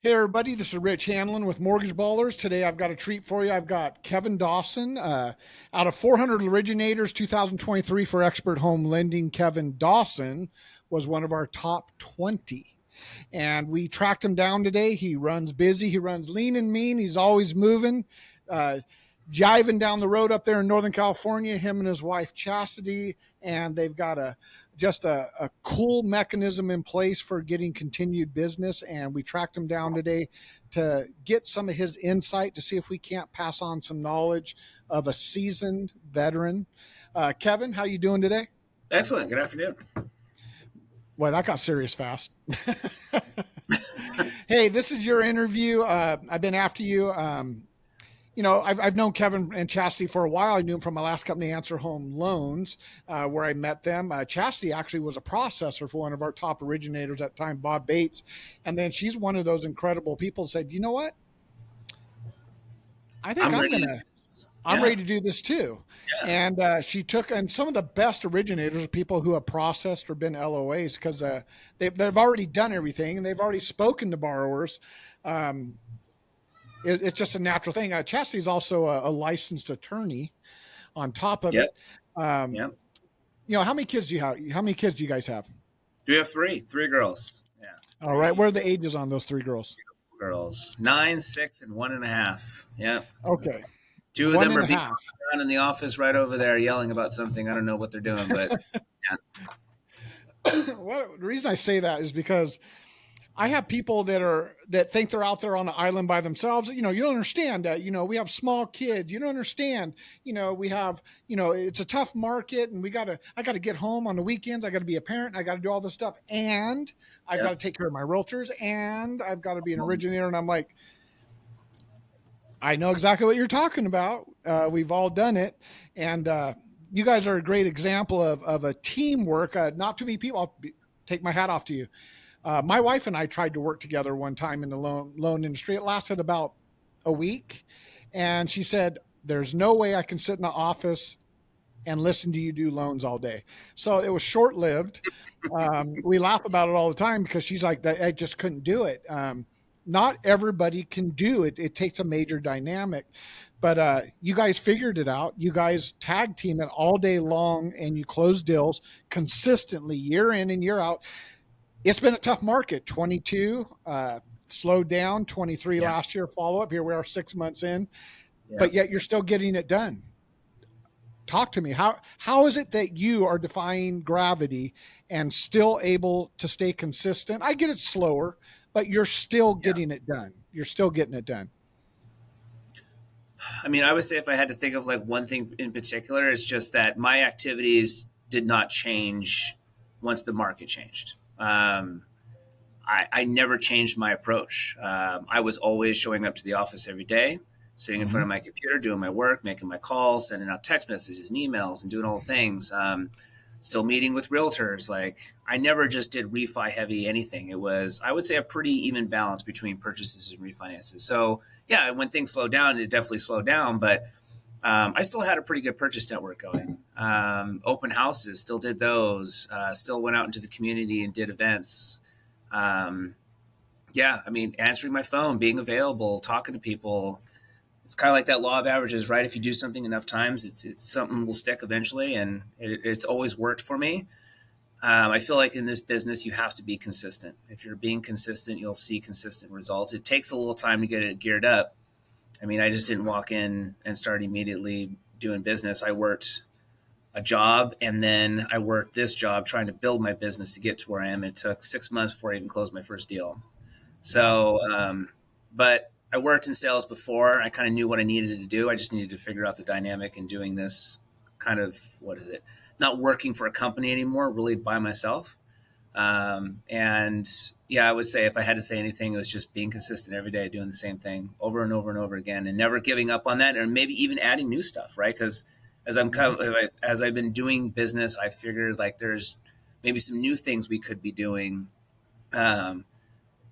Hey everybody, this is Rich Hanlon with Mortgage Ballers. Today I've got a treat for you. I've got Kevin Dawson out of 400 originators 2023 for expert home lending. Kevin Dawson was one of our top 20. And we tracked him down today. He runs busy, he runs lean and mean, he's always moving. Uh, Jiving down the road up there in Northern California, him and his wife Chastity, and they've got a cool mechanism in place for getting continued business. And we tracked him down today to get some of his insight to see if we can't pass on some knowledge of a seasoned veteran. Kevin, how you doing today? Excellent. Good afternoon. Well, that got serious fast. Hey, this is your interview. I've been after you. I've known Kevin and Chastity for a while. I knew him from my last company, Answer Home Loans, where I met them. Chastity actually was a processor for one of our top originators at the time, Bob Bates. And then she's one of those incredible people who said, you know what? I think I'm I'm ready. going to I'm Yeah. ready to do this too. Yeah. And she took, and some of the best originators are people who have processed or been LOAs because they've already done everything and they've already spoken to borrowers. Um, it's just a natural thing. Chastity's also a licensed attorney on top of Yep. it. Um, Yep. how many kids do you have? How many kids do you guys have? Do we have three girls? Yeah. All right. Three What are the ages on those three girls? girls. 9, 6, and 1.5. Yeah. Okay. Two of One them and are a being half. around in the office right over there yelling about something. I don't know what they're doing, but yeah. The reason I say that is because I have people that think they're out there on an island by themselves. You don't understand that. We have small kids. You don't understand. We have. It's a tough market, and I gotta get home on the weekends. I got to be a parent. I got to do all this stuff, and I've got to Yep. take care of my realtors, and I've got to be an originator. And I'm like, I know exactly what you're talking about. We've all done it, and you guys are a great example of a teamwork. Not too many people. Take my hat off to you. My wife and I tried to work together one time in the loan industry. It lasted about a week, and she said, "There's no way I can sit in the office and listen to you do loans all day." So it was short lived. We laugh about it all the time because she's like, "I just couldn't do it." Not everybody can do it. It takes a major dynamic, but you guys figured it out. You guys tag team it all day long, and you close deals consistently year in and year out. It's been a tough market. 22 slowed down. 23 Yeah. last year. Follow up. Here we are 6 months in, Yeah. but yet you're still getting it done. Talk to me. How is it that you are defying gravity and still able to stay consistent? I get it slower, but you're still Yeah. getting it done. You're still getting it done. I mean, I would say if I had to think of like one thing in particular, it's just that my activities did not change once the market changed. I never changed my approach. I was always showing up to the office every day, sitting in front Mm-hmm. of my computer, doing my work, making my calls, sending out text messages and emails, and doing all the things. Still meeting with realtors. Like I never just did refi heavy anything. It was, I would say, a pretty even balance between purchases and refinances. So yeah, when things slowed down, it definitely slowed down, but I still had a pretty good purchase network going. Open houses, still did those. Still went out into the community and did events. Um, yeah, I mean, answering my phone, being available, talking to people. It's kind of like that law of averages, right? If you do something enough times, it's something will stick eventually, and it's always worked for me. I feel like in this business, you have to be consistent. If you're being consistent, you'll see consistent results. It takes a little time to get it geared up. I mean, I just didn't walk in and start immediately doing business. I worked a job and then I worked this job trying to build my business to get to where I am. It took 6 months before I even closed my first deal. Wow. So, but I worked in sales before. I kind of knew what I needed to do. I just needed to figure out the dynamic and doing this kind of, what is it? Not working for a company anymore, really by myself. And yeah, I would say if I had to say anything, it was just being consistent every day, doing the same thing over and over and over again, and never giving up on that, or maybe even adding new stuff, right? Because Mm-hmm. as I've been doing business, I figured like there's maybe some new things we could be doing. Um,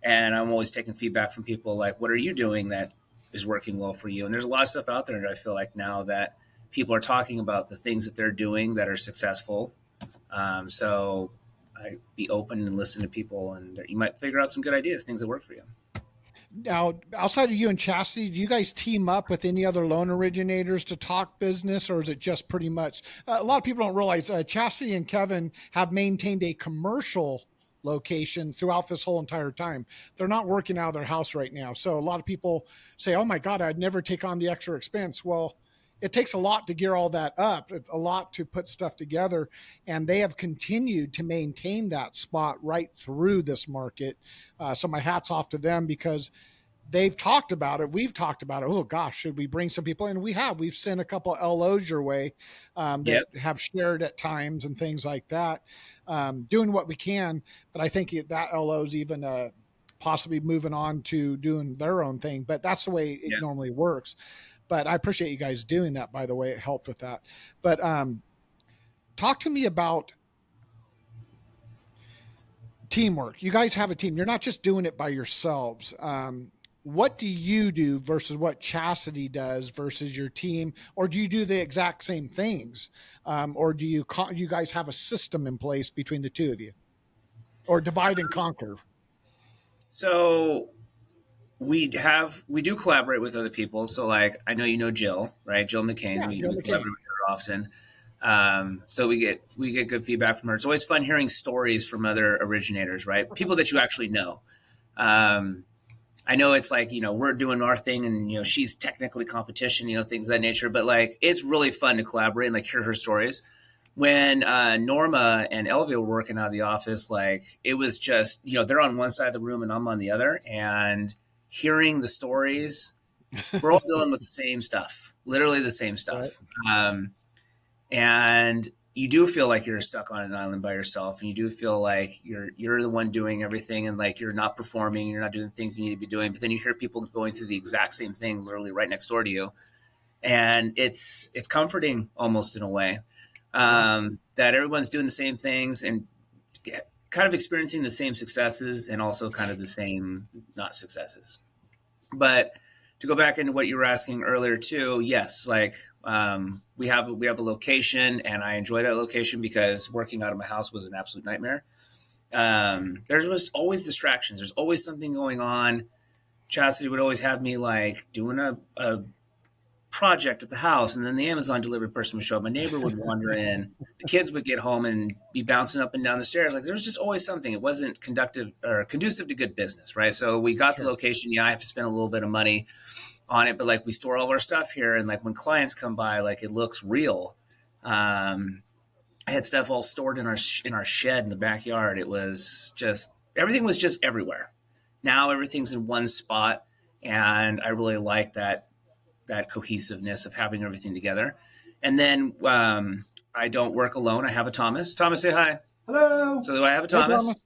and I'm always taking feedback from people like, what are you doing that is working well for you? And there's a lot of stuff out there that I feel like now that people are talking about the things that they're doing that are successful. So I be open and listen to people, and you might figure out some good ideas, things that work for you. Now, outside of you and Chastity, do you guys team up with any other loan originators to talk business, or is it just pretty much? A lot of people don't realize Chastity and Kevin have maintained a commercial location throughout this whole entire time. They're not working out of their house right now. So a lot of people say, "Oh my God, I'd never take on the extra expense." Well, it takes a lot to gear all that up, a lot to put stuff together, and they have continued to maintain that spot right through this market. So my hat's off to them because they've talked about it. We've talked about it. Oh gosh, should we bring some people in? We have. We've sent a couple of LOs your way that Yep. have shared at times and things like that, doing what we can. But I think that LO's even possibly moving on to doing their own thing. But that's the way it Yep. normally works. But I appreciate you guys doing that. By the way, it helped with that. But talk to me about teamwork. You guys have a team. You're not just doing it by yourselves. What do you do versus what Chastity does versus your team, or do you do the exact same things, or do you guys have a system in place between the two of you, or divide and conquer? So we do collaborate with other people. So like I know you know Jill, right? Jill McCain. Yeah, Joe We collaborate McCain. with her often. So we get good feedback from her. It's always fun hearing stories from other originators, right? People that you actually know. Um, I know it's like, we're doing our thing and, she's technically competition, things of that nature, but like, it's really fun to collaborate and like hear her stories. When Norma and Elvia were working out of the office, like it was just, they're on one side of the room and I'm on the other. And hearing the stories, we're all dealing with the same stuff, literally the same Right. stuff. And you do feel like you're stuck on an island by yourself, and you do feel like you're the one doing everything, and like you're not performing, you're not doing the things you need to be doing. But then you hear people going through the exact same things, literally right next door to you, and it's comforting almost in a way, Yeah. that everyone's doing the same things and kind of experiencing the same successes and also kind of the same not successes. But to go back into what you were asking earlier too, yes, like we have a location, and I enjoy that location because working out of my house was an absolute nightmare. There was always distractions. There's always something going on. Chastity would always have me like doing a project at the house, and then the Amazon delivery person would show up. My neighbor would wander in. The kids would get home and be bouncing up and down the stairs. Like there was just always something. It wasn't conductive or conducive to good business, right? So we got the Sure. location. Yeah, I have to spend a little bit of money on it, but like we store all of our stuff here, and like when clients come by, like it looks real. I had stuff all stored in our shed in the backyard. It was just everything was just everywhere. Now everything's in one spot, and I really like that cohesiveness of having everything together. And then I don't work alone. I have a Thomas. Thomas, say hi. Hello. So I have a Hey, Thomas. Thomas,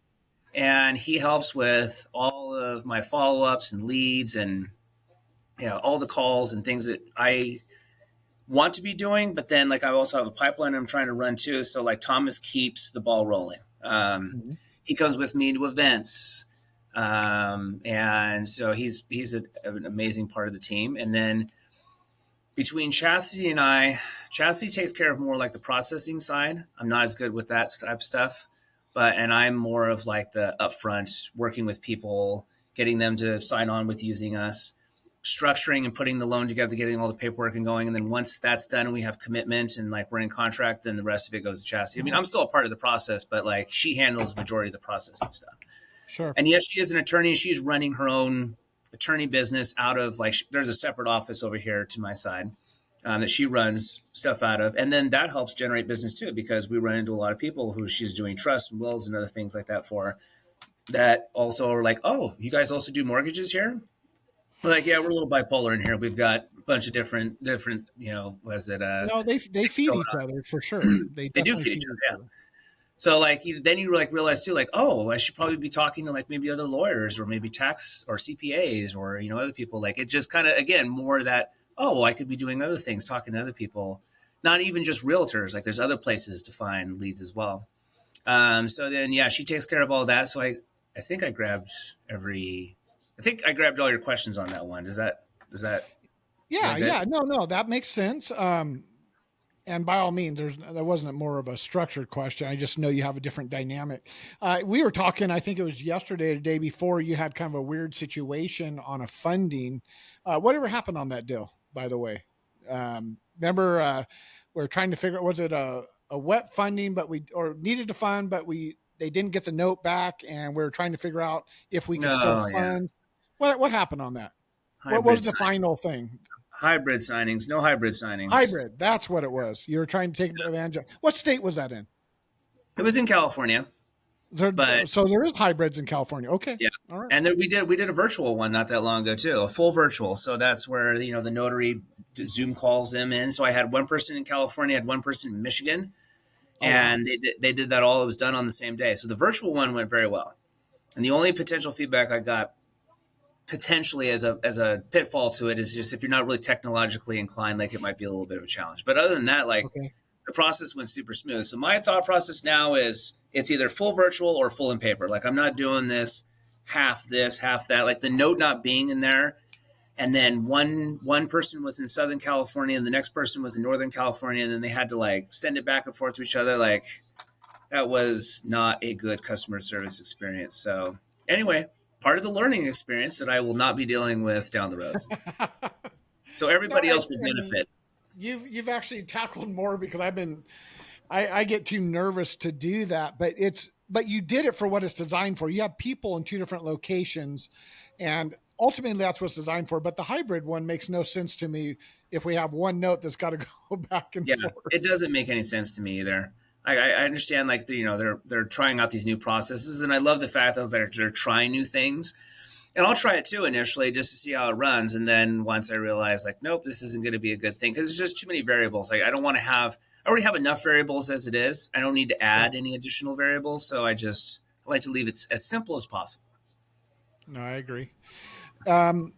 and he helps with all of my follow ups and leads and all the calls and things that I want to be doing. But then like I also have a pipeline I'm trying to run too. So like Thomas keeps the ball rolling. Mhm. He comes with me to events. And so he's an amazing part of the team. And then between Chastity and I, Chastity takes care of more like the processing side. I'm not as good with that type of stuff, and I'm more of like the upfront working with people, getting them to sign on with using us, structuring and putting the loan together, getting all the paperwork and going. And then once that's done and we have commitment and like we're in contract, then the rest of it goes to Chastity. I mean, I'm still a part of the process, but like she handles the majority of the processing stuff. Sure. And yes, she is an attorney. She's running her own attorney business out of like there's a separate office over here to my side, that she runs stuff out of, and then that helps generate business too because we run into a lot of people who she's doing trust and wills and other things like that for that also are like, oh, you guys also do mortgages here? We're like, yeah, we're a little bipolar in here. We've got a bunch of different was it No, they things feed going each on. other for sure. They They do definitely feed each feed each other, yeah. other. So like then you like realize too, like, oh, I should probably be talking to like maybe other lawyers or maybe tax or CPAs or other people. Like it just kind of again more that, oh, well, I could be doing other things, talking to other people, not even just realtors. Like there's other places to find leads as well. So then yeah, she takes care of all that. So I think I think I grabbed all your questions on that one. Does that is Yeah, that good? yeah. No, no, that makes sense. And by all means, there wasn't more of a structured question. I just know you have a different dynamic. We were talking, I think it was yesterday or the day before, you had kind of a weird situation on a funding. Whatever happened on that deal, by the way? Remember, we are trying to figure out, was it a wet funding, but we, or needed to fund, but they didn't get the note back, and we are trying to figure out if we could still No, yeah, fund. What happened on that? What hybrid was the sign, final thing? hybrid signings, no hybrid signings. Hybrid. That's what it was. You were trying to take advantage of. What state was that in? It was in California, but So there is hybrids in California. Okay. yeah. All right. And then we did a virtual one not that long ago too, a full virtual. So that's where the notary Zoom calls them in. So I had one person in California, I had one person in Michigan, Oh wow. and they did that all. It was done on the same day. So the virtual one went very well. And the only potential feedback I got potentially as a pitfall to it is just if you're not really technologically inclined, like it might be a little bit of a challenge. But other than that, like Okay. the process went super smooth. So my thought process now is it's either full virtual or full in paper. Like I'm not doing this, half that. Like the note not being in there, and then one person was in Southern California and the next person was in Northern California, and then they had to like send it back and forth to each other. Like that was not a good customer service experience. So anyway, part of the learning experience that I will not be dealing with down the road. So No, everybody else will and benefit. you've actually tackled more because I get too nervous to do that, but you did it for what it's designed for. You have people in two different locations, and ultimately that's what it's designed for. But the hybrid one makes no sense to me if we have one note that's got to go back and Yeah, forth. it doesn't make any sense to me either. I understand like they're trying out these new processes, and I love the fact that they're trying new things. And I'll try it too initially just to see how it runs, and then once I realize like nope, this isn't going to be a good thing because there's just too many variables. Like I don't want to have. I already have enough variables as it is. I don't need to Yeah. add any additional variables, so I like to leave it as simple as possible. No, I agree. Um,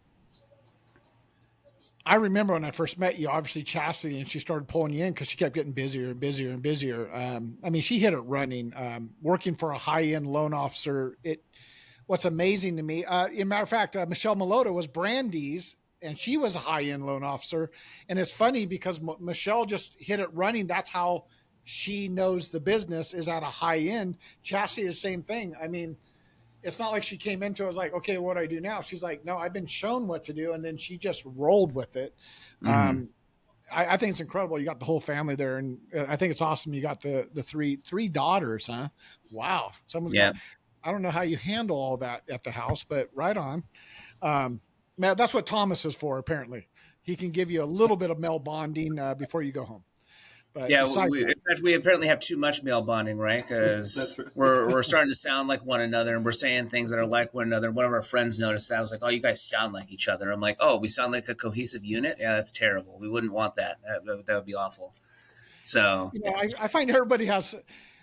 I remember when I first met you, obviously Chastity, and she started pulling you in because she kept getting busier and busier and busier. I mean, she hit it running. Working for a high end loan officer, what's amazing to me. In matter of fact, Michelle Malota was Brandy's, and she was a high end loan officer. And it's funny because Michelle just hit it running. That's how she knows the business is at a high end. Chastity is the same thing. I mean, it's not like she came into it was like, okay, what do I do now? She's like, no, I've been shown what to do, and then she just rolled with it. Mm-hmm. Um, I think it's incredible. You got the whole family there, and I think it's awesome. You got the three daughters, huh? Wow, someone's Yeah, got. I don't know how you handle all that at the house, but right on. Man, that's what Thomas is for. Apparently, he can give you a little bit of male bonding before you go home. But yeah. besides In fact, we apparently have too much male bonding, right? That's Because right. we're starting to sound like one another, and we're saying things that are like one another. One of our friends noticed that. I was like, "Oh, you guys sound like each other." I'm like, "Oh, we sound like a cohesive unit." Yeah, that's terrible. We wouldn't want that. That would be awful. So you yeah, know, I find everybody has,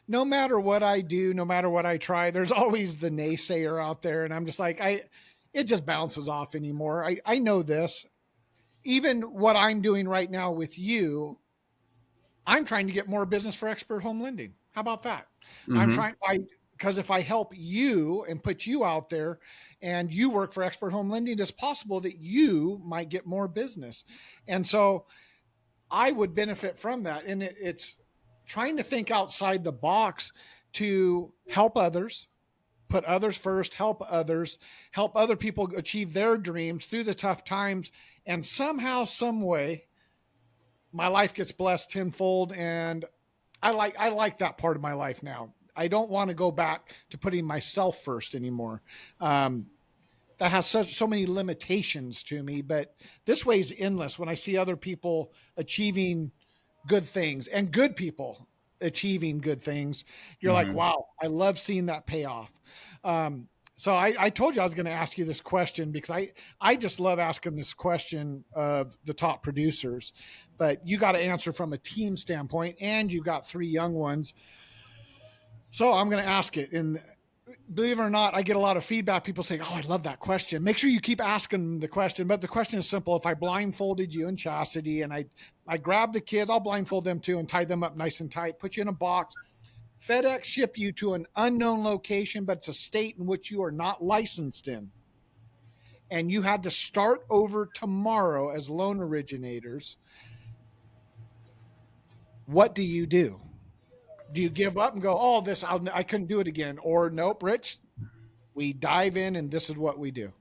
no matter what I do, no matter what I try, there's always the naysayer out there. And I'm just like, it just bounces off anymore. I know this. Even what I'm doing right now with you, I'm trying to get more business for expert home lending. How about that? I'm mm-hmm. trying, because if I help you and put you out there and you work for expert home lending, it's possible that you might get more business. And so I would benefit from that. And it's trying to think outside the box to help others, put others first, help other people achieve their dreams through the tough times. And somehow, some way, my life gets blessed tenfold. And I like that part of my life now. I don't want to go back to putting myself first anymore. Um, that has so many limitations to me, but this way is endless when I see other people achieving good things and good people achieving good things. You're like, Mm-hmm. wow, I love seeing that payoff. So I told you I was going to ask you this question because I just love asking this question of the top producers, but you got to answer from a team standpoint, and you got three young ones. So I'm going to ask it. And believe it or not, I get a lot of feedback. People say, "Oh, I love that question." Make sure you keep asking the question. But the question is simple: if I blindfolded you and Chastity, and I grab the kids, I'll blindfold them too and tie them up nice and tight, put you in a box, FedEx ship you to an unknown location, but it's a state in which you are not licensed in, and you had to start over tomorrow as loan originators. What do you do? Do you give up and go, oh, I couldn't do it again? Or nope, Rich, we dive in and this is what we do.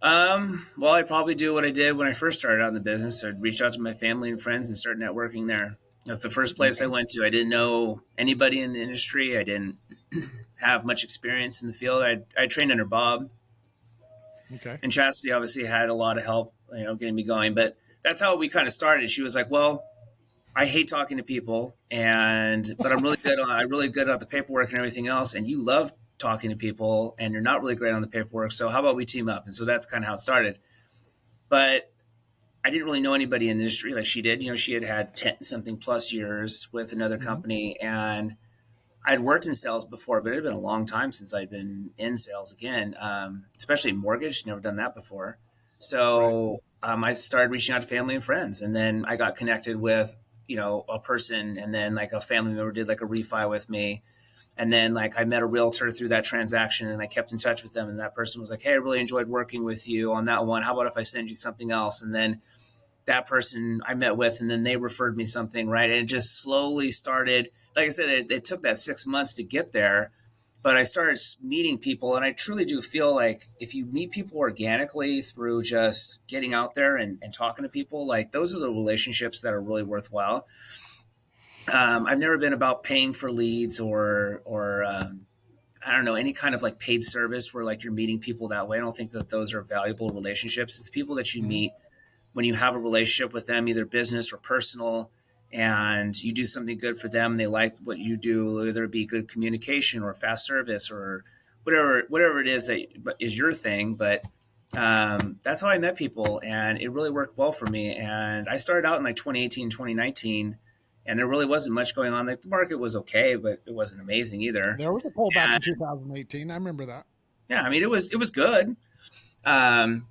Well, I'd probably do what I did when I first started out in the business. I'd reach out to my family and friends and start networking there. That's the first place I Okay. went to. I didn't know anybody in the industry. I didn't have much experience in the field. I trained under Bob, Okay. and Chastity obviously had a lot of help, getting me going. But that's how we kind of started. She was like, "Well, I hate talking to people, and but I'm really good at the paperwork and everything else, and you love talking to people, and you're not really great on the paperwork. So how about we team up?" And so that's kind of how it started. But I didn't really know anybody in the industry like she did. She had had 10 something plus years with another Mhm. company, and I'd worked in sales before, but it had been a long time since I'd been in sales again, especially mortgage. Never done that before. Right. So I started reaching out to family and friends, and then I got connected with a person, and then like a family member did like a refi with me, and then like I met a realtor through that transaction, and I kept in touch with them, and that person was like, "Hey, I really enjoyed working with you on that one. How about if I send you something else?" And then that person I met with, and then they referred me something, right? And it just slowly started. Like I said, it took that 6 months to get there, but I started meeting people, and I truly do feel like if you meet people organically through just getting out there and talking to people, like those are the relationships that are really worthwhile. I've never been about paying for leads or I don't know, any kind of like paid service where like you're meeting people that way. I don't think that those are valuable relationships. It's the people that you Mhm. meet when you have a relationship with them, either business or personal, and you do something good for them, they like what you do, whether it be good communication or fast service or whatever it is that is your thing. But that's how I met people, and it really worked well for me. And I started out in like 2018, 2019, and there really wasn't much going on. Like the market was okay, but it wasn't amazing either. There was a pullback And in 2018. I remember that. yeah, I mean it was good.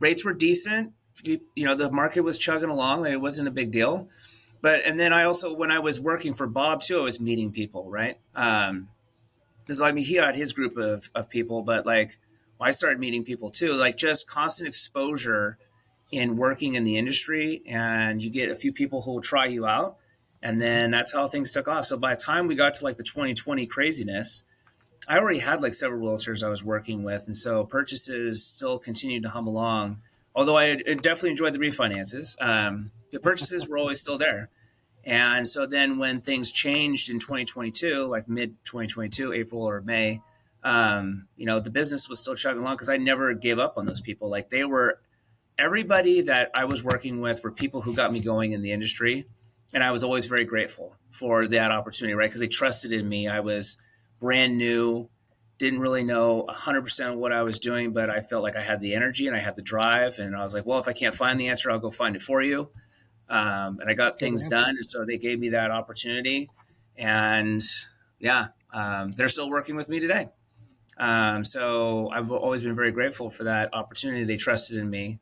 Rates were decent. The market was chugging along. Like, it wasn't a big deal. But and then I also, when I was working for Bob too, I was meeting people, right? Because I mean, he had his group of people, but like I started meeting people too. Like just constant exposure in working in the industry, and you get a few people who will try you out, and Mhm. then that's how things took off. So by the time we got to like the 2020 craziness, I already had like several realtors I was working with, and so purchases still continued to hum along. Although I definitely enjoyed the refinances, the purchases were always still there. And so then when things changed in 2022, like mid 2022, April or May, the business was still chugging along because I never gave up on those people. Like they were everybody that I was working with were people who got me going in the industry. And I was always very grateful for that opportunity, right? Because they trusted in me. I was brand new, didn't really know 100% of what I was doing, but I felt like I had the energy and I had the drive. And I was like, well, if I can't find the answer, I'll go find it for you. And I got Good things answer. done. And so they gave me that opportunity. And yeah, they're still working with me today. So I've always been very grateful for that opportunity. They trusted in me,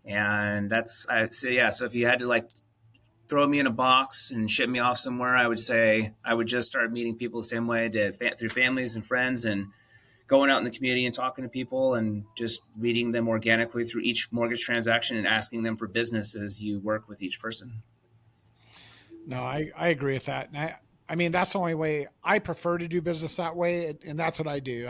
and that's I'd say yeah. So if you had to like throw me in a box and ship me off somewhere, I would say I would just start meeting people the same way I did through families and friends, and going out in the community and talking to people and just meeting them organically through each mortgage transaction and asking them for business as you work with each person. No, I agree with that. And I mean, that's the only way I prefer to do business that way. And that's what I do.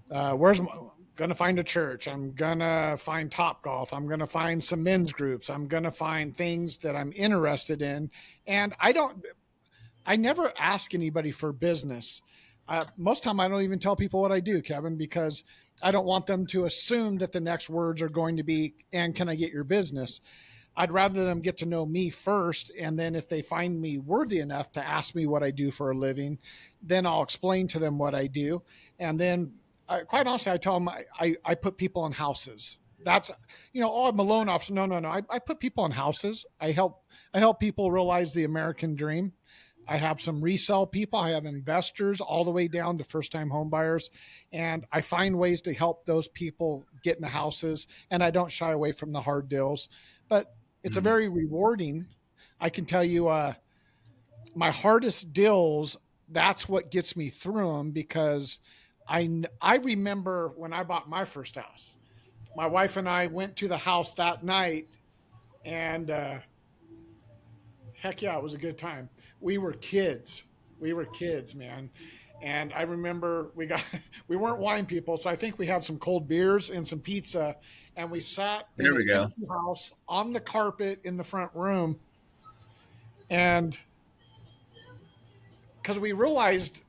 Where's going to find a church? I'm going to find Top Golf. I'm going to find some men's groups. I'm going to find things that I'm interested in. And I never ask anybody for business. Most time I don't even tell people what I do, Kevin, because I don't want them to assume that the next words are going to be, and can I get your business? I'd rather them get to know me first. And then if they find me worthy enough to ask me what I do for a living, then I'll explain to them what I do. And then quite honestly, I tell them I put people in houses. That's, oh, I'm a loan officer. No, no, no. I put people in houses. I help people realize the American dream. I have some resale people. I have investors all the way down to first time home buyers. And I find ways to help those people get into houses. And I don't shy away from the hard deals. But it's a Mm. very rewarding. I can tell you, my hardest deals. That's what gets me through them because I remember when I bought my first house. My wife and I went to the house that night, and Heck yeah, it was a good time. We were kids. We were kids, man. And I remember we weren't wine people, so I think we had some cold beers and some pizza, and we sat in There an we go. empty house on the carpet in the front room, and because we realized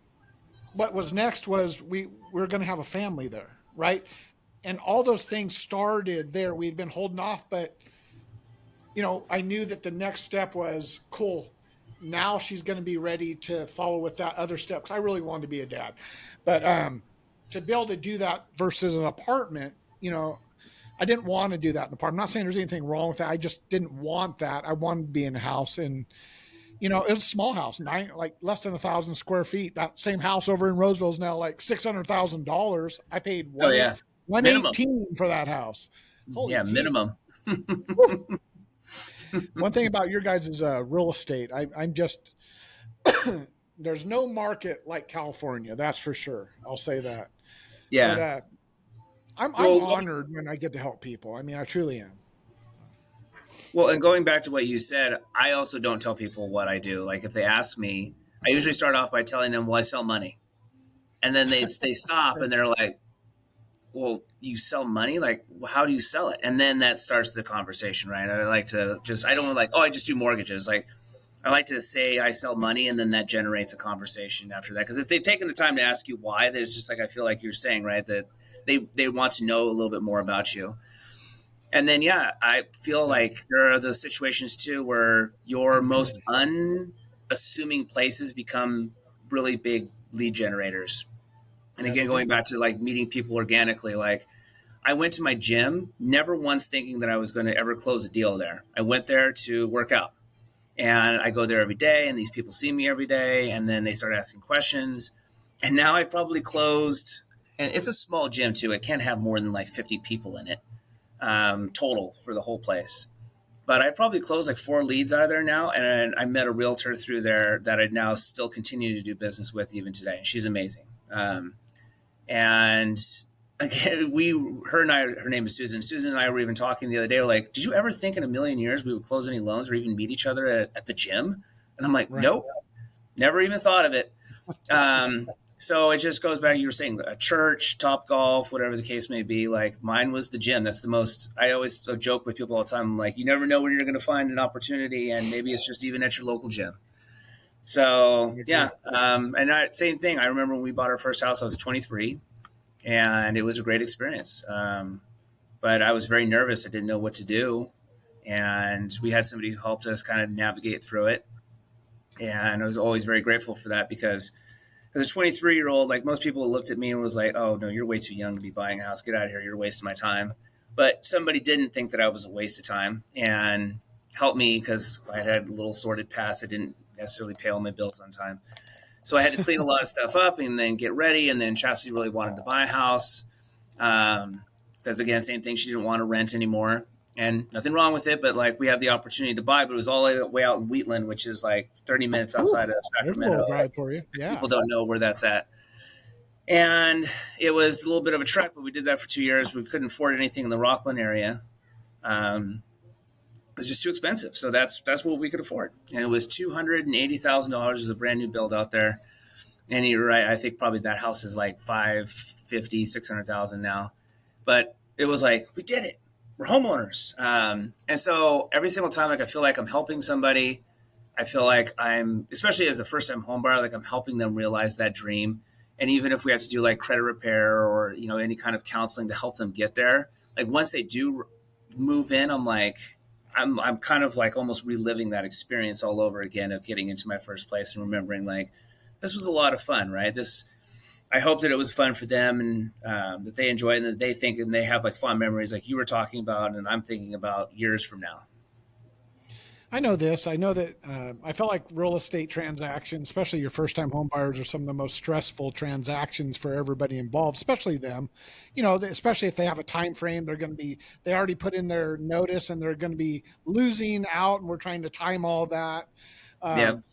what was next was we were going to have a family there, right? And all those things started there. We'd been holding off, but I knew that the next step was cool. Now she's going to be ready to follow with that other step because I really wanted to be a dad, but to be able to do that versus an apartment, I didn't want to do that in the apartment. I'm not saying there's anything wrong with that. I just didn't want that. I wanted to be in a house, and it was a small house, like less than 1,000 square feet. That same house over in Roseville is now like $600,000. I paid Oh yeah, one minimum. 18 for that house. Holy Yeah, jeez. minimum. One thing about your guys is real estate. I'm just there's no market like California. That's for sure. I'll say that. But Yeah. I'm Well, honored when I get to help people. I mean, I truly am. well, and going back to what you said, I also don't tell people what I do. Like if they ask me, I usually start off by telling them, "Well, I sell money," and then they stop and they're like, "Well, you sell money? Like, how do you sell it?" And then that starts the conversation, right? I like to just I don't want like, "Oh, I just do mortgages." Like I like to say I sell money, and then that generates a conversation after that. Because if they've taken the time to ask you why, there's just like I feel like you're saying, right, that they want to know a little bit more about you. And then yeah, I feel Yeah. like there are those situations too where your most unassuming places become really big lead generators. And Yeah, again, they do. going back to like meeting people organically, like I went to my gym never once thinking that I was going to ever close a deal there. I went there to work out. And I go there every day, and these people see me every day, and then they start asking questions. And now I've probably closed, and it's a small gym too. It can't have more than like 50 people in it total for the whole place. But I probably closed like 4 leads out of there now, and I met a realtor through there that I now still continue to do business with even today. She's amazing. And again, her and I, her name is Susan. Susan and I were even talking the other day. We're like, did you ever think in a million years we would close any loans or even meet each other at the gym? And I'm like, Right. nope, never even thought of it. So it just goes back. You were saying a church, Top Golf, whatever the case may be. Like mine was the gym. That's the most. I always joke with people all the time. I'm like, you never know when you're going to find an opportunity, and maybe it's just even at your local gym. I So agree. yeah, same thing. I remember when we bought our first house. I was 23, and it was a great experience. But I was very nervous. I didn't know what to do, and we had somebody who helped us kind of navigate through it. And I was always very grateful for that because as a 23-year-old, like most people looked at me and was like, "Oh no, you're way too young to be buying a house. Get out of here. You're wasting my time." But somebody didn't think that I was a waste of time and helped me because I had a little sordid past. I didn't necessarily pay all my bills on time. So I had to clean a lot of stuff up and then get ready. And then Chastity really wanted to buy a house. Because again, same thing. She didn't want to rent anymore, and nothing wrong with it. But like we had the opportunity to buy, but it was all the way out in Wheatland, which is like 30 minutes Whew, outside of there's a Sacramento. little drive for you. People Yeah. don't know where that's at, and it was a little bit of a trek. But we did that for 2 years. We couldn't afford anything in the Rockland area. Um, it was just too expensive, so that's what we could afford, and it was $280,000 as a brand new build out there. And you're right. I think probably that house is like 550, 600,000 now. But it was like, we did it. We're homeowners. And so every single time, like, I feel like I'm helping somebody. I feel like especially as a first time home buyer, like I'm helping them realize that dream. And even if we have to do like credit repair or, any kind of counseling to help them get there, like once they do move in, I'm kind of like almost reliving that experience all over again of getting into my first place and remembering like, this was a lot of fun, right? I hope that it was fun for them and that they enjoy it and that they think and they have like fond memories like you were talking about and I'm thinking about years from now. I know this. I know that I felt like real estate transactions, especially your first time home buyers, are some of the most stressful transactions for everybody involved, especially them. Especially if they have a time frame, they already put in their notice and they're going to be losing out, and we're trying to time all that. Yep. Um,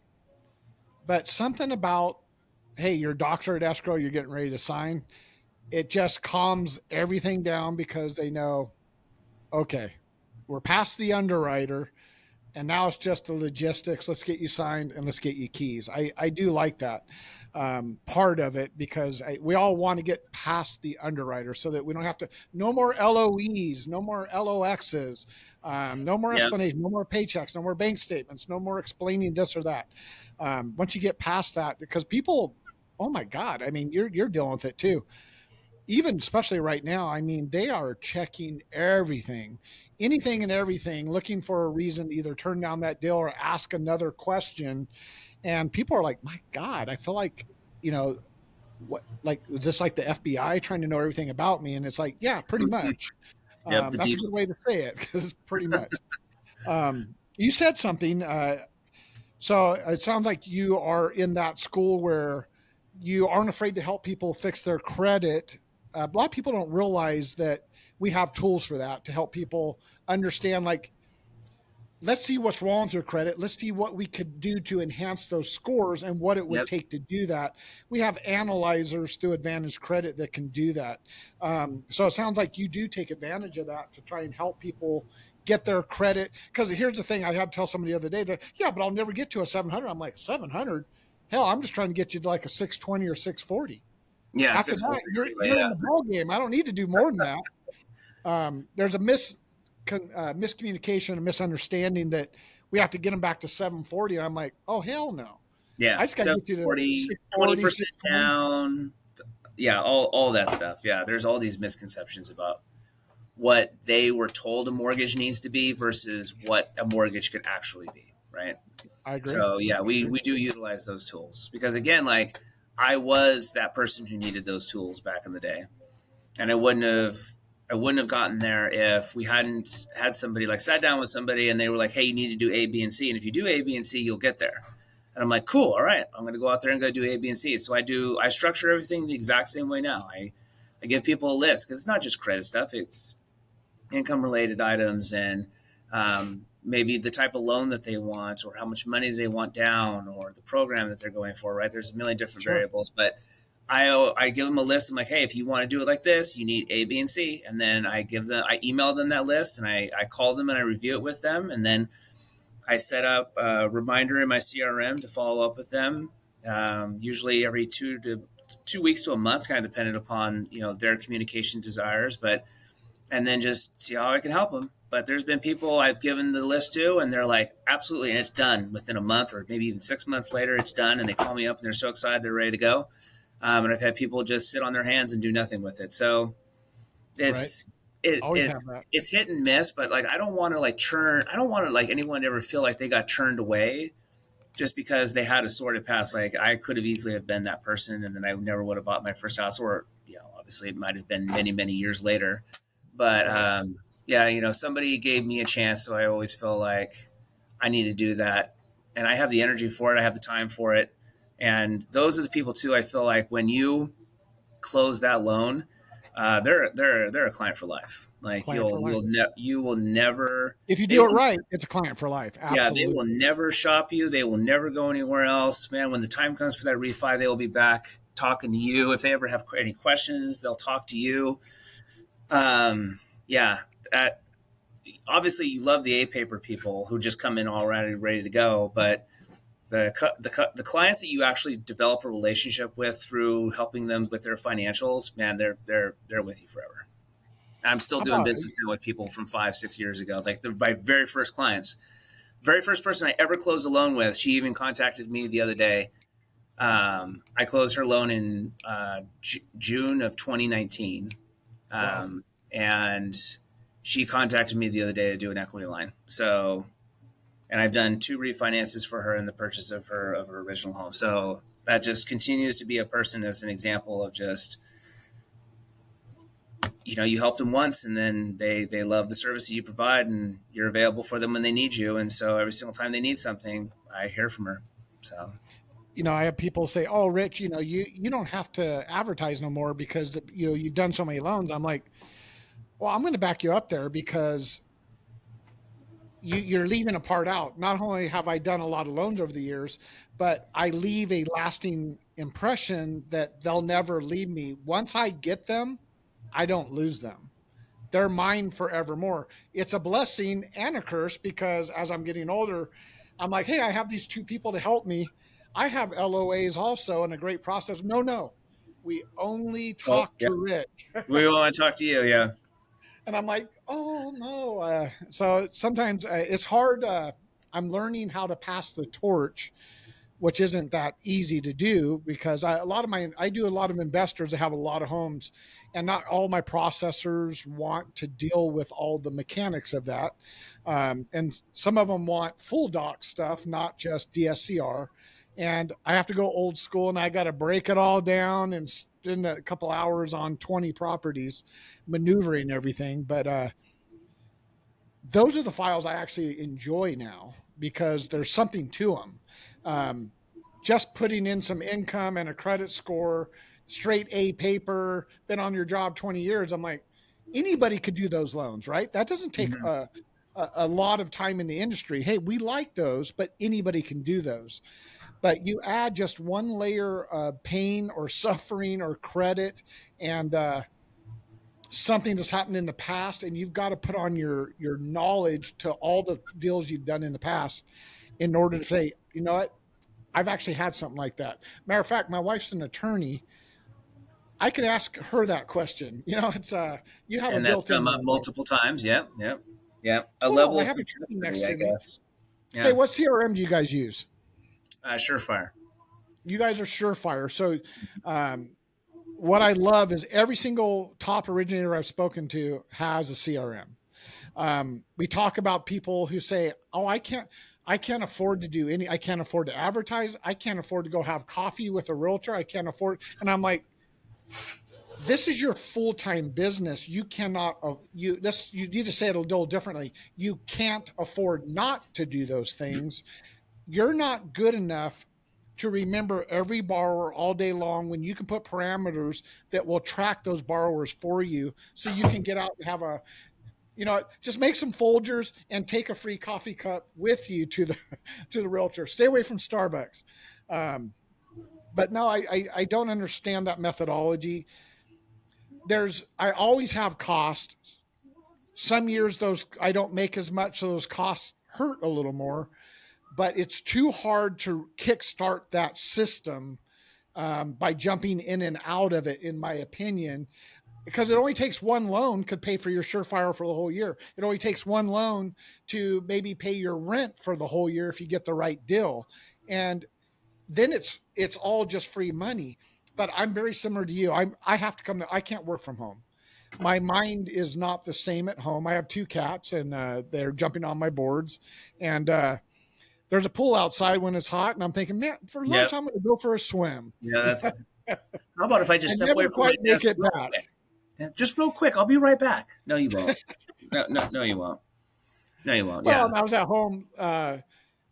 but something about, hey, your doctor at escrow, you're getting ready to sign, it just calms everything down because they know, okay, we're past the underwriter. and now it's just the logistics. Let's get you signed and let's get you keys. I do like that part of it because we all want to get past the underwriter so that we don't have to. No more LOEs, no more LOXs, no more Yeah. explanation, no more paychecks, no more bank statements, no more explaining this or that. Once you get past that, because people, oh my God, I mean, you're dealing with it too, even especially right now. I mean, they are checking everything, anything and everything, looking for a reason to either turn down that deal or ask another question. And people are like, my God, I feel like, you know, what, like, is this like the FBI trying to know everything about me? And it's like, yeah, pretty much. Yep. The That's deep. a good way to say it because it's pretty much. You said something. So it sounds like you are in that school where you aren't afraid to help people fix their credit. A lot of people don't realize that we have tools for that to help people understand, like, let's see what's wrong with your credit. Let's see what we could do to enhance those scores and what it would Yep. take to do that. We have analyzers through Advantage Credit that can do that. So it sounds like you do take advantage of that to try and help people get their credit. Because here's the thing, I had to tell somebody the other day that, yeah, but I'll never get to a 700. I'm like, 700? Hell, I'm just trying to get you to like a 620 or 640. Yeah. After Six that, forty. you're in Yeah. the ball game. I don't need to do more than that. There's a miscommunication and misunderstanding that we have to get them back to 740. And I'm like, oh, hell no. Yeah. I just got to Seven get you to forty. 640, 20% 620. down. Yeah. All that stuff. Yeah. There's all these misconceptions about what they were told a mortgage needs to be versus what a mortgage could actually be. Right. I agree. So yeah, I agree. we do utilize those tools because again, like I was that person who needed those tools back in the day, and I wouldn't have gotten there if we hadn't had somebody like sat down with somebody and they were like, hey, you need to do A, B, and C, and if you do A, B, and C, you'll get there. And I'm like, cool, all right, I'm going to go out there and go do A, B, and C. So I structure everything the exact same way now. I give people a list because it's not just credit stuff; it's income related items and maybe the type of loan that they want or how much money they want down or the program that they're going for, right? There's a million different Sure. variables, but I give them a list. I'm like, hey, if you want to do it like this, you need A, B, and C. And then I email them that list and I call them and I review it with them. And then I set up a reminder in my CRM to follow up with them. Usually every 2 weeks to a month, kind of dependent upon, their communication desires, but and then just see how I can help them. But there's been people I've given the list to, and they're like, absolutely, and it's done within a month or maybe even 6 months later, it's done, and they call me up and they're so excited they're ready to go. And I've had people just sit on their hands and do nothing with it. So Right. it's it, Always have it's that. it's hit and miss, but like I don't want to like churn. I don't want to like anyone to ever feel like they got churned away just because they had a sordid past. Like I could have easily have been that person, and then I never would have bought my first house, or obviously it might have been many many years later. But Right. yeah, somebody gave me a chance, so I always feel like I need to do that, and I have the energy for it. I have the time for it, and those are the people too. I feel like when you close that loan, they're a client for life. Like Client for life. you will never If you they do it will right, it's a client for life. yeah, they will Absolutely. never shop you. They will never go anywhere else. Man, when the time comes for that refi, they will be back talking to you. If they ever have any questions, they'll talk to you. Yeah, that, obviously you love the A paper people who just come in already ready to go, but the clients that you actually develop a relationship with through helping them with their financials, man, they're with you forever. I'm still How doing about business now with people from 5 6 years ago. Like my very first clients, very first person I ever closed a loan with. She even contacted me the other day. I closed her loan in June of 2019, wow? and she contacted me the other day to do an equity line. So, and I've done 2 refinances for her in the purchase of her original home. So that just continues to be a person as an example of just, you help them once and then they love the service that you provide and you're available for them when they need you. And so every single time they need something, I hear from her. So I have people say, "Oh, Rich, you don't have to advertise no more because you've done so many loans." I'm like, "Well, I'm going to back you up there because you're leaving a part out. Not only have I done a lot of loans over the years, but I leave a lasting impression that they'll never leave me. Once I get them, I don't lose them. they're mine forevermore. It's a blessing and a curse because as I'm getting older, I'm like, hey, I have these two people to help me. I have LOAs also and a great process. No, no, we only Oh, talk yeah. to Rich. We want to talk to you. Yeah. And I'm like, oh no. So sometimes it's hard. I'm learning how to pass the torch, which isn't that easy to do because I do a lot of investors that have a lot of homes, and not all my processors want to deal with all the mechanics of that, and some of them want full doc stuff, not just DSCR, and I have to go old school and I got to break it all down and spend a couple hours on 20 properties, maneuvering everything, but those are the files I actually enjoy now because there's something to them. Um, just putting in some income and a credit score, straight A paper, been on your job 20 years. I'm like, anybody could do those loans, right? That doesn't take Hmm. a lot of time in the industry. Hey, we like those, but anybody can do those. But you add just one layer of pain or suffering or credit and something that's happened in the past, and you've got to put on your knowledge to all the deals you've done in the past in order to say, you know what, I've actually had something like that. Matter of fact, my wife's an attorney. I could ask her that question. It's you have a And that's built-in come up knowledge. multiple times. Yeah. Yeah. Yeah. A Oh, level I of have a chicken next complexity, I to me. guess. Hey, Yeah. what CRM do you guys use? Surefire. You guys are Surefire. So what I love is every single top originator I've spoken to has a CRM. We talk about people who say, "Oh, I can't afford to do any. I can't afford to advertise. I can't afford to go have coffee with a realtor. I can't afford." And I'm like, "This is your full time business. You cannot. You this. You need to say it a little differently. You can't afford not to do those things. You're not good enough." To remember every borrower all day long when you can put parameters that will track those borrowers for you so you can get out and have a just make some Folgers and take a free coffee cup with you to the to the realtor. Stay away from Starbucks. Um, but no, I don't understand that methodology. I always have cost. Some years those I don't make as much, so those costs hurt a little more. But it's too hard to kickstart that system by jumping in and out of it, in my opinion, because it only takes one loan could pay for your Surefire for the whole year. It only takes one loan to maybe pay your rent for the whole year if you get the right deal. And then it's all just free money. But I'm very similar to you. I have to I can't work from home. My mind is not the same at home. I have two cats and they're jumping on my boards. And there's a pool outside when it's hot. And I'm thinking, man, for lunch, Yep. I'm going to go for a swim. Yeah. That's. How about if I I just step away never from my quite make desk it real back. quick? Yeah, just real quick. I'll be right back. No, you won't. No, no, no, you won't. No, you won't. Well, Yeah. and I was at home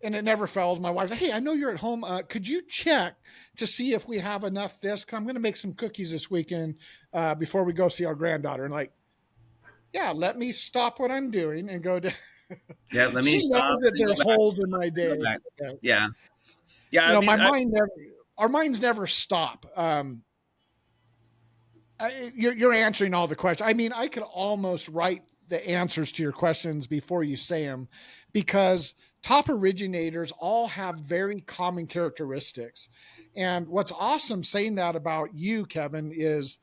and it never fails. My wife's like, hey, I know you're at home. Could you check to see if we have enough this? Cause I'm going to make some cookies this weekend before we go see our granddaughter. And like, yeah, let me stop what I'm doing and go to. Yeah. Let She me knows stop that and go there's back. holes in my Go day. back. Yeah. Yeah. I My mean, mind never, our minds never stop. You're answering all the questions. I mean, I could almost write the answers to your questions before you say them because top originators all have very common characteristics. And what's awesome saying that about you, Kevin, is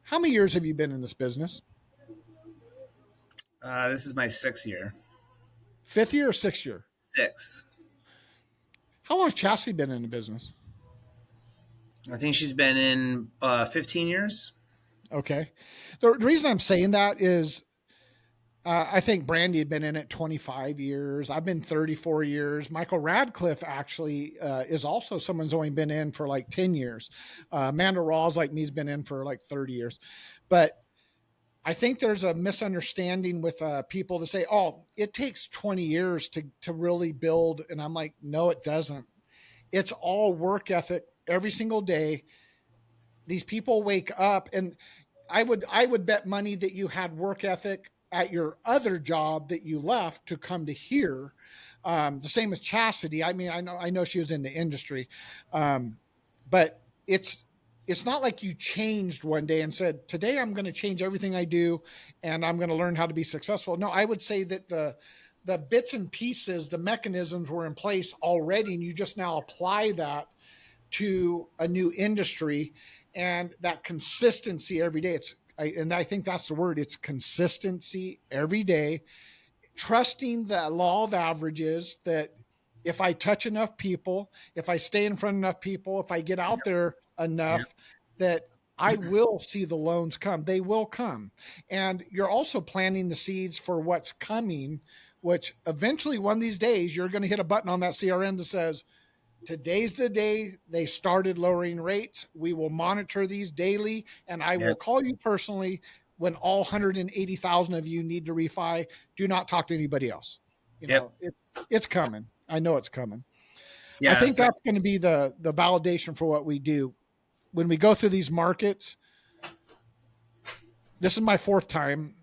how many years have you been in this business? this is my 6th year. Fifth year or sixth year? Sixth. How long has Chastity been in the business? I think she's been in 15 years. Okay. The reason I'm saying that is I think Brandy had been in it 25 years. I've been 34 years. Michael Radcliffe actually is also someone who's only been in for like 10 years. Amanda Rawls, like me, has been in for like 30 years. But I think there's a misunderstanding with people to say, oh, it takes 20 years to really build. And I'm like, no, it doesn't. It's all work ethic every single day. These people wake up and I would bet money that you had work ethic at your other job that you left to come to here. The same as Chastity. I mean, I know she was in the industry, but it's it's not like you changed one day and said, today I'm going to change everything I do and I'm going to learn how to be successful. No, I would say that the bits and pieces, the mechanisms were in place already, and you just now apply that to a new industry, and that consistency every day. And I think that's the word. It's consistency every day, trusting the law of averages, that if I touch enough people, if I stay in front of enough people, if I get out there Yeah. enough, that I will see the loans come. They will come. And you're also planting the seeds for what's coming, which eventually one of these days you're going to hit a button on that CRM that says, today's the day they started lowering rates. We will monitor these daily, and I Yeah. will call you personally when all 180,000 of you need to refi. Do not talk to anybody else. You Yep. know, it's coming. I know it's coming. I Yeah. think So that's going to be the validation for what we do when we go through these markets. This is my fourth time.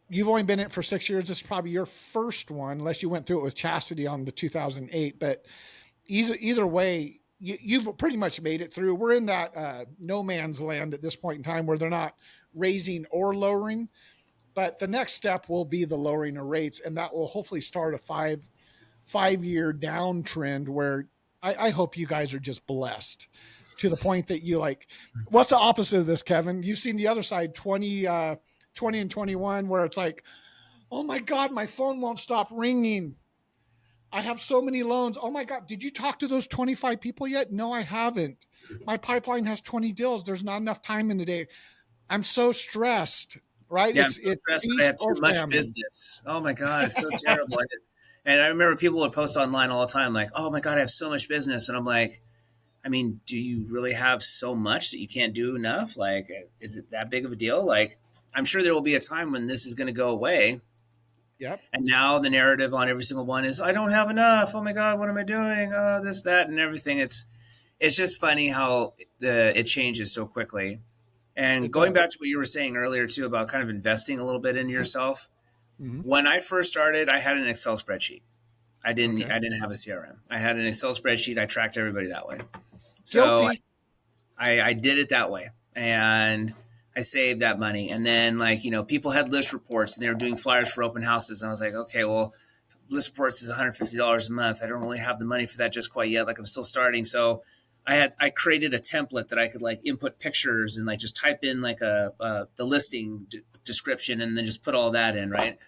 You've only been in it for 6 years. This is probably your first one, unless you went through it with Chastity on the 2008. But either way, you've pretty much made it through. We're in that no man's land at this point in time where they're not raising or lowering, but the next step will be the lowering of rates, and that will hopefully start a five-year downtrend where I hope you guys are just blessed to the point that you like. What's the opposite of this, Kevin? You've seen the other side, 20 and 21, where it's like, oh my God, my phone won't stop ringing. I have so many loans. Oh my God, did you talk to those 25 people yet? No, I haven't. My pipeline has 20 deals. There's not enough time in the day. I'm so stressed, right? yeah, I'm It's so it's stressed that I feast have too or much famine. business. Oh my god, it's so terrible. And I remember people would post online all the time, like, "Oh my god, I have so much business," and I'm like, I mean, do you really have so much that you can't do enough? Like, is it that big of a deal? Like, I'm sure there will be a time when this is going to go away. Yep, And now the narrative on every single one is, I don't have enough. Oh my God, what am I doing? Oh, this, that, and everything. It's just funny how it changes so quickly. And it going does. back to what you were saying earlier too about kind of investing a little bit into yourself. Mm-hmm. When I first started, I had an Excel spreadsheet. Okay. I didn't have a CRM. I had an Excel spreadsheet. I tracked everybody that way. So Guilty. I did it that way, and I saved that money. And then, like, people had list reports and they were doing flyers for open houses, and I was like, okay, well, list reports is $150 a month. I don't really have the money for that just quite yet. Like, I'm still starting, so I created a template that I could like input pictures and like just type in like the listing description and then just put all that in, right.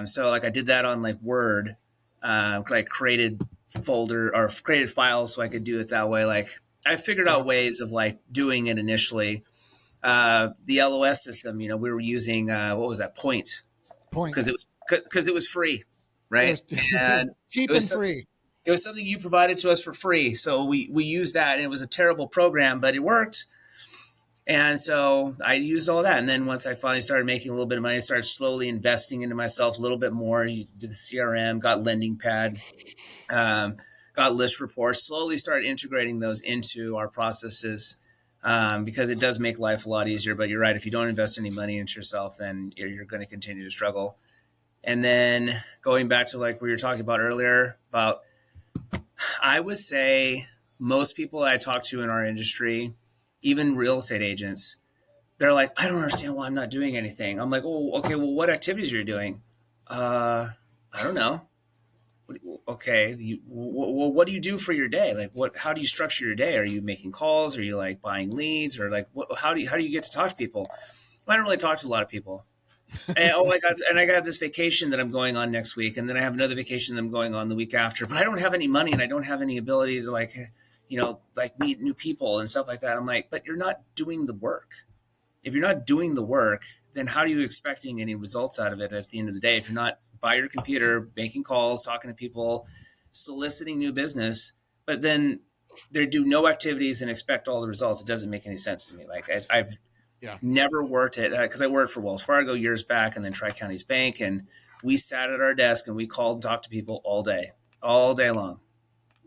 So like I did that on like Word, like created folder or created files so I could do it that way. Like I figured Yeah. out ways of like doing it initially. The LOS system, we were using what was that, Point, Point. because it was free, It right? was And it cheap was and something free. it was something you provided to us for free, so we used that, and it was a terrible program, but it worked. And so I used all that. And then once I finally started making a little bit of money, I started slowly investing into myself a little bit more. You did the CRM, got Lending Pad, um, got list reports, slowly started integrating those into our processes, because it does make life a lot easier. But you're right. If you don't invest any money into yourself, then you're going to continue to struggle. And then going back to like we were talking about earlier about, I would say most people that I talk to in our industry, even real estate agents, they're like, I don't understand why I'm not doing anything. I'm like, oh, okay, well, what activities are you doing? Uh, I don't know. Okay, well, what do you do for your day? Like, how do you structure your day? Are you making calls? Are you like buying leads? Or like, how do you get to talk to people? Well, I don't really talk to a lot of people. And, oh, I got this vacation that I'm going on next week, and then I have another vacation that I'm going on the week after. But I don't have any money, and I don't have any ability to like, like meet new people and stuff like that. I'm like, but you're not doing the work. If you're not doing the work, then how are you expecting any results out of it at the end of the day? If you're not by your computer, making calls, talking to people, soliciting new business, but then they do no activities and expect all the results, it doesn't make any sense to me. Like I've Yeah. never worked at, because I worked for Wells Fargo years back and then Tri Counties Bank, and we sat at our desk and we called and talked to people all day long.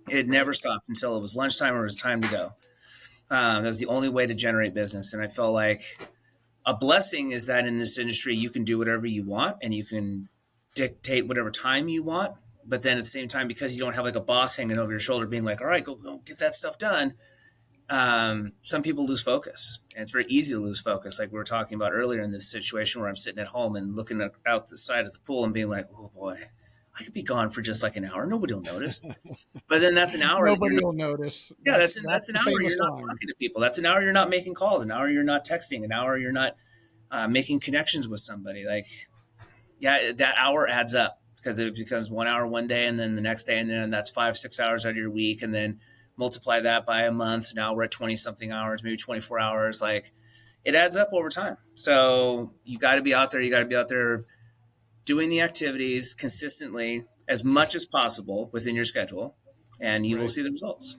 It Right. never stopped until it was lunchtime or it was time to go. That was the only way to generate business, and I felt like a blessing is that in this industry you can do whatever you want and you can dictate whatever time you want. But then at the same time, because you don't have like a boss hanging over your shoulder being like, all right, go get that stuff done, some people lose focus, and it's very easy to lose focus. Like we were talking about earlier in this situation where I'm sitting at home and looking out the side of the pool and being like, "Oh boy, I could be gone for just like an hour. Nobody will notice." But then that's an hour that you're Nobody not. will notice. Yeah, That's that's an the hour you're famous not line. talking to people. That's an hour you're not making calls. An hour you're not texting. An hour you're not making connections with somebody. Like, yeah, that hour adds up because it becomes 1 hour one day, and then the next day, and then that's 5, 6 hours out of your week, and then multiply that by a month. So now we're at 20 something hours, maybe 24 hours. Like, it adds up over time. So you got to be out there. You got to be out there doing the activities consistently as much as possible within your schedule, and you will Right. see the results.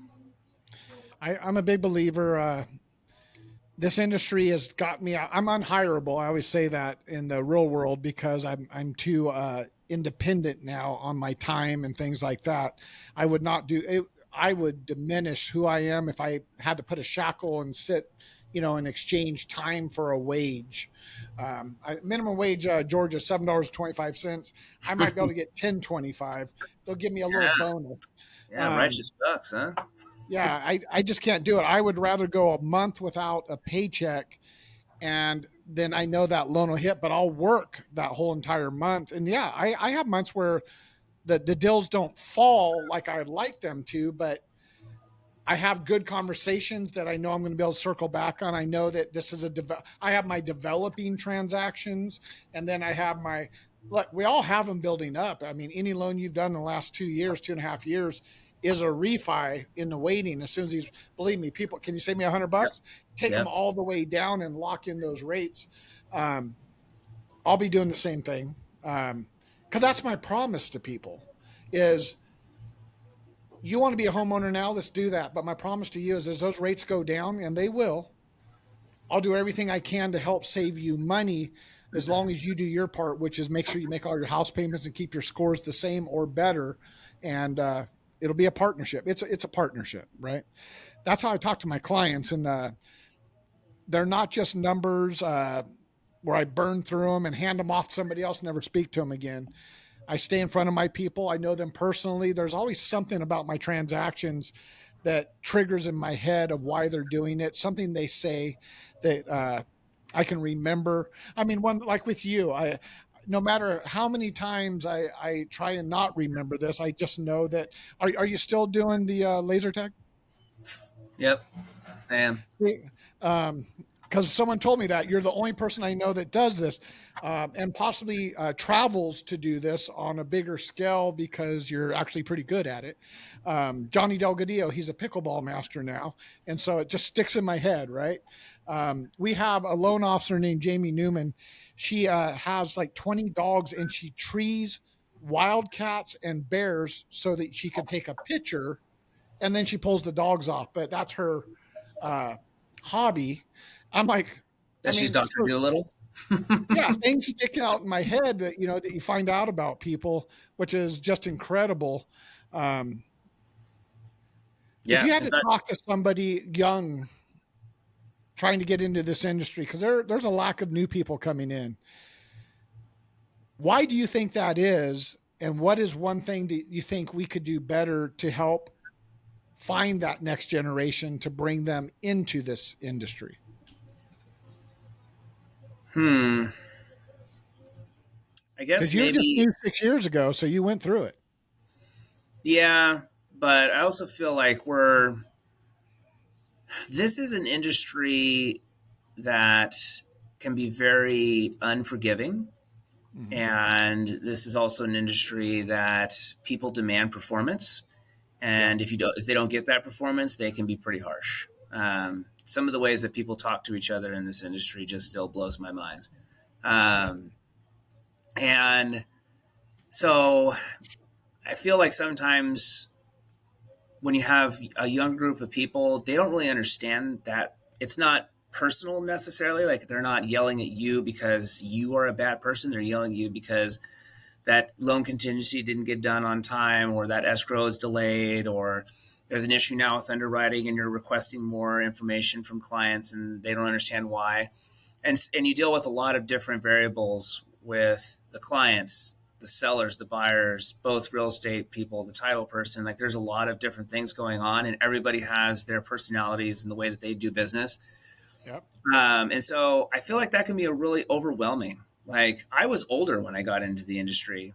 I'm a big believer. This industry has got me. I'm unhireable. I always say that in the real world because I'm too independent now on my time and things like that. I would not do it. I would diminish who I am if I had to put a shackle and sit, and exchange time for a wage. Minimum wage, Georgia, $7.25. I might be able to get 10.25. They'll give me a little Yeah, bonus. yeah, Um, righteous bucks, huh? yeah, I just can't do it. I would rather go a month without a paycheck, and then I know that loan will hit, but I'll work that whole entire month. And yeah, I have months where the deals don't fall like I'd like them to, but I have good conversations that I know I'm going to be able to circle back on. I know that this is I have my developing transactions, and then I have my look. We all have them building up. I mean, any loan you've done in the last 2 years, 2.5 years, is a refi in the waiting. As soon as these, believe me, people, can you save me Yep, $100? Take them yep, all the way down and lock in those rates. Um, I'll be doing the same thing because that's my promise to people is you want to be a homeowner now, let's do that. But my promise to you is as those rates go down, and they will, I'll do everything I can to help save you money as long as you do your part, which is make sure you make all your house payments and keep your scores the same or better. And it'll be a partnership. It's a partnership, right? That's how I talk to my clients, and they're not just numbers where I burn through them and hand them off to somebody else, and never speak to them again. I stay in front of my people. I know them personally. There's always something about my transactions that triggers in my head of why they're doing it. Something they say that I can remember. I mean, one like with you, no matter how many times I try and not remember this, I just know that. Are you still doing the laser tag? yep. I am. Um, because someone told me that you're the only person I know that does this, and possibly travels to do this on a bigger scale because you're actually pretty good at it. Johnny Delgadillo, he's a pickleball master now, and so it just sticks in my head, right? We have a loan officer named Jamie Newman. She has like 20 dogs, and she trees wildcats and bears so that she can take a picture, and then she pulls the dogs off. But that's her uh, hobby. I'm like, I That she's mean, Doctor Doolittle. yeah, things stick out in my head that that you find out about people, which is just incredible. Um, if Yeah, you had in to fact, talk to somebody young trying to get into this industry, because there's a lack of new people coming in, why do you think that is? And what is one thing that you think we could do better to help find that next generation to bring them into this industry? hmm, I guess Because you're just maybe, new 6 years ago, so you went through it. yeah, but I also feel like this is an industry that can be very unforgiving. Mhm. And this is also an industry that people demand performance. Yeah. And if they don't get that performance, they can be pretty harsh. Some of the ways that people talk to each other in this industry just still blows my mind. Yeah. Um, and so I feel like sometimes when you have a young group of people, they don't really understand that it's not personal necessarily. Like they're not yelling at you because you are a bad person. They're yelling at you because that loan contingency didn't get done on time, or that escrow is delayed, or there's an issue now with underwriting and you're requesting more information from clients and they don't understand why. And you deal with a lot of different variables with the clients. the sellers, the buyers, both real estate people, the title person. Like there's a lot of different things going on, and everybody has their personalities and the way that they do business. Yep. And so I feel like that can be a really overwhelming. Like I was older when I got into the industry.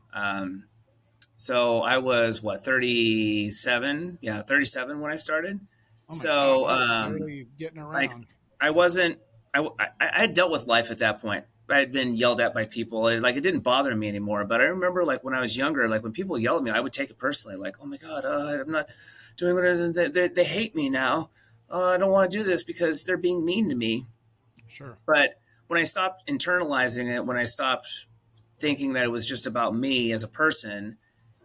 So I was what 37, yeah, 37 when I started. Oh my God, So you're barely getting like around. I wasn't. I had dealt with life at that point. I had been yelled at by people. Like it didn't bother me anymore. But I remember like when I was younger, like when people yelled at me, I would take it personally. Like, oh my God, I'm not doing what they hate me now. I don't want to do this because they're being mean to me. Sure. But when I stopped internalizing it, when I stopped thinking that it was just about me as a person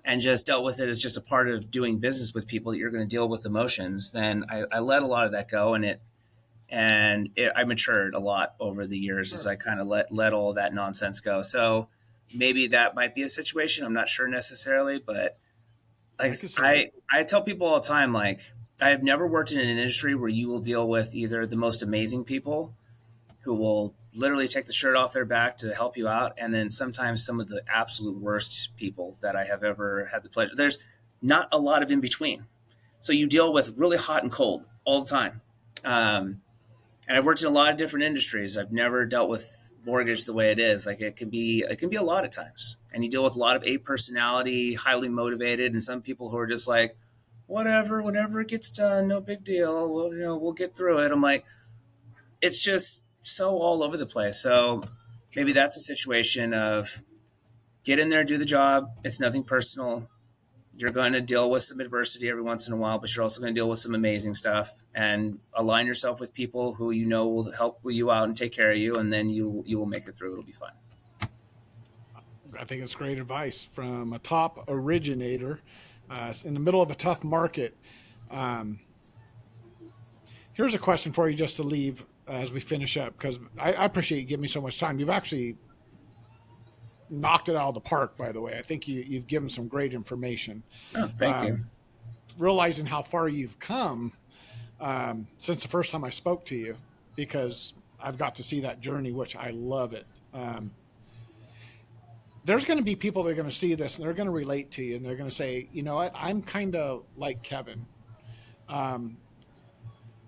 and just dealt with it as just a part of doing business with people that you're going to deal with emotions, then I let a lot of that go, I matured a lot over the years as Sure. I kind of let all of that nonsense go. So maybe that might be a situation. I'm not sure necessarily, but like I could see it. I tell people all the time, like I have never worked in an industry where you will deal with either the most amazing people who will literally take the shirt off their back to help you out, and then sometimes some of the absolute worst people that I have ever had the pleasure. There's not a lot of in between, so you deal with really hot and cold all the time. And I've worked in a lot of different industries. I've never dealt with mortgage the way it is. Like it can be a lot of times, and you deal with a lot of A personality, highly motivated, and some people who are just like, whatever, whenever it gets done, no big deal. We'll get through it. I'm like, it's just so all over the place. So maybe Sure. that's a situation of get in there, do the job. It's nothing personal. You're going to deal with some adversity every once in a while, but you're also going to deal with some amazing stuff, and align yourself with people who you know will help you out and take care of you, and then you will make it through. It'll be fine. I think it's great advice from a top originator in the middle of a tough market. Um, Here's a question for you just to leave as we finish up because I appreciate you giving me so much time. You've actually knocked it out of the park, by the way. I think you've given some great information. Oh, thank you. Um, Realizing how far you've come since the first time I spoke to you, because I've got to see that journey, which I love it. There's going to be people that are going to see this and they're going to relate to you and they're going to say, you know what, I'm kind of like Kevin. Um,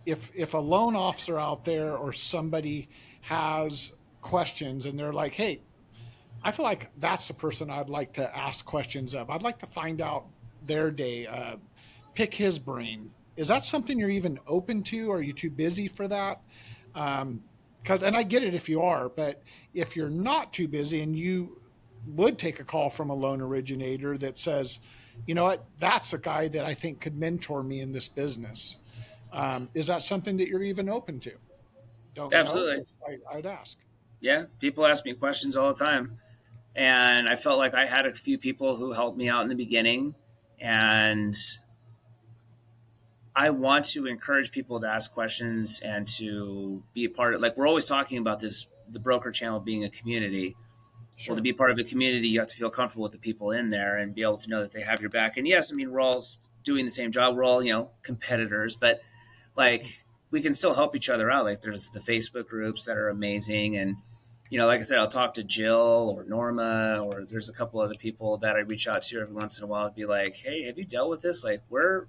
if a loan officer out there or somebody has questions and they're like, hey, I feel like that's the person I'd like to ask questions of. I'd like to find out their day, pick his brain. Is that something you're even open to? Are you too busy for that? And I get it if you are, but if you're not too busy and you would take a call from a loan originator that says, you know what, that's a guy that I think could mentor me in this business. Is that something that you're even open to? Don't know, Absolutely. but I'd ask. Yeah. People ask me questions all the time. And I felt like I had a few people who helped me out in the beginning. And I want to encourage people to ask questions and to be a part of, like, we're always talking about this, the broker channel being a community. Well, to Sure. be part of a community, you have to feel comfortable with the people in there and be able to know that they have your back. And yes, I mean, we're all doing the same job. We're all, competitors, but like we can still help each other out. Like there's the Facebook groups that are amazing. And, like I said, I'll talk to Jill or Norma, or there's a couple other people that I reach out to every once in a while and be like, hey, have you dealt with this? Like, we're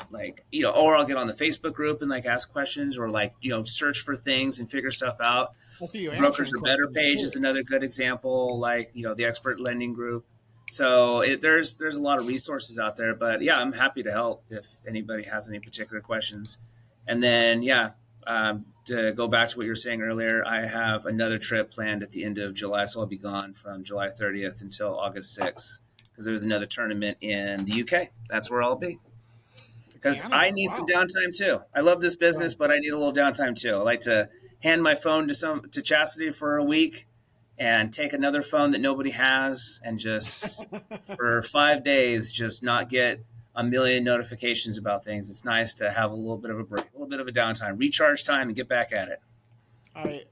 like, or I'll get on the Facebook group and like ask questions or like, search for things and figure stuff out. I'll see you The Brokers answering Are Better questions page too. is another good example, like, the expert lending group. So there's a lot of resources out there, but yeah, I'm happy to help if anybody has any particular questions. And then, yeah, to go back to what you were saying earlier, I have another trip planned at the end of July, so I'll be gone from July 30th until August 6th because there's another tournament in the UK. That's where I'll be because I Canada. need some Wow. downtime too. I love this business, Right. but I need a little downtime too. I like to hand my phone to Chastity for a week and take another phone that nobody has and just for 5 days just not get a million notifications about things. It's nice to have a little bit of a break, a little bit of a downtime, recharge time, and get back at it.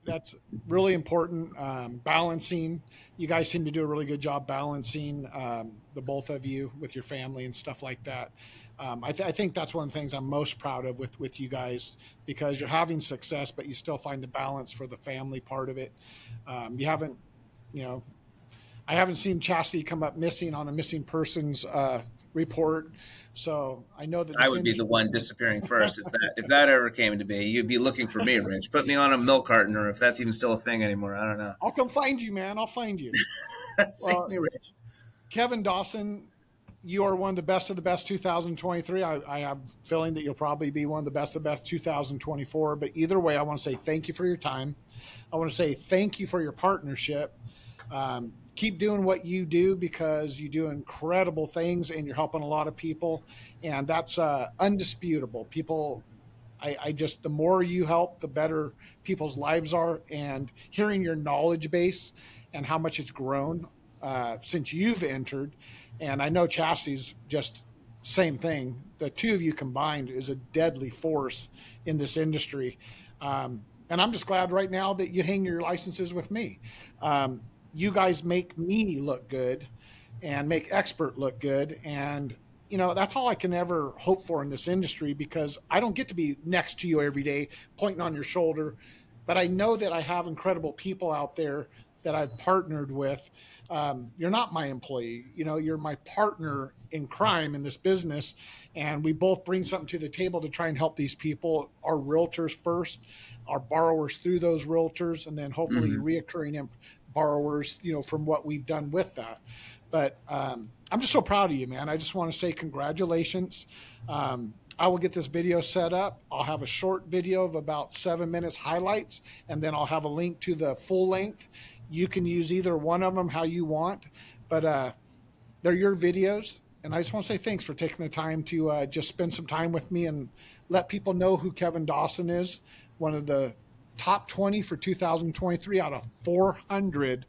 That's really important. Balancing. You guys seem to do a really good job balancing the both of you with your family and stuff like that. I think that's one of the things I'm most proud of with you guys because you're having success, but you still find the balance for the family part of it. You haven't, you know, I haven't seen Chastity come up missing on a missing persons report. So I know that I this would be the industry is one going disappearing first if that ever came to be. You'd be looking for me, Rich. Put me on a milk carton, or if that's even still a thing anymore. I don't know. I'll come find you, man. I'll find you. Save Well, me, Rich. Kevin Dawson, you are one of the best of the best 2023. I have a feeling that you'll probably be one of the best of the best 2024. But either way, I want to say thank you for your time. I want to say thank you for your partnership. Keep doing what you do because you do incredible things and you're helping a lot of people. And that's undisputable. People, I just, the more you help, the better people's lives are. And hearing your knowledge base and how much it's grown since you've entered, and I know Chastity's just same thing. The two of you combined is a deadly force in this industry. And I'm just glad right now that you hang your licenses with me. You guys make me look good and make expert look good. And that's all I can ever hope for in this industry because I don't get to be next to you every day pointing on your shoulder, but I know that I have incredible people out there that I've partnered with. You're not my employee, you're my partner in crime in this business, and we both bring something to the table to try and help these people, our realtors first, our borrowers through those realtors, and then hopefully Mm-hmm. reoccurring borrowers, from what we've done with that. But I'm just so proud of you, man. I just want to say congratulations. I will get this video set up. I'll have a short video of about 7 minutes highlights, and then I'll have a link to the full length. You can use either one of them how you want, but they're your videos. And I just want to say thanks for taking the time to just spend some time with me and let people know who Kevin Dawson is, one of the top 20 for 2023 out of 400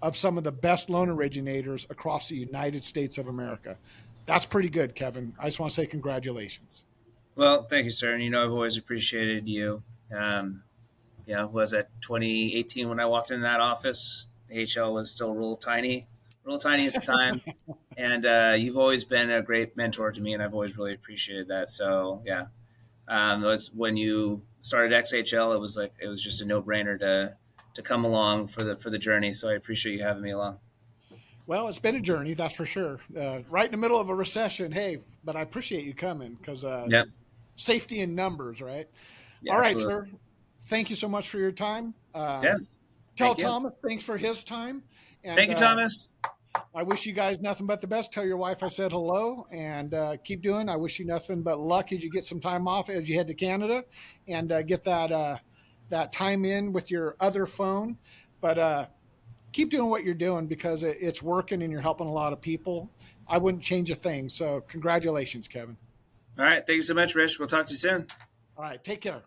of some of the best loan originators across the United States of America. That's pretty good, Kevin. I just want to say congratulations. Well, thank you, sir. And I've always appreciated you. Was that 2018 when I walked in that office? AHL was still real tiny at the time. And you've always been a great mentor to me, and I've always really appreciated that. So, yeah, it was when you started XHL, it was just a no brainer to come along for the journey. So I appreciate you having me along. Well, it's been a journey, that's for sure. Right in the middle of a recession, hey, but I appreciate you coming because Yep. safety in numbers, right? Yeah, All right, absolutely. sir. Thank you so much for your time. Yeah. Tell Thank you. Thomas thanks for his time. And Thank you, Thomas. I wish you guys nothing but the best. Tell your wife I said hello and keep doing. I wish you nothing but luck as you get some time off as you head to Canada and get that time in with your other phone. But keep doing what you're doing because it's working and you're helping a lot of people. I wouldn't change a thing. So congratulations, Kevin. All right. Thank you so much, Rich. We'll talk to you soon. All right, take care.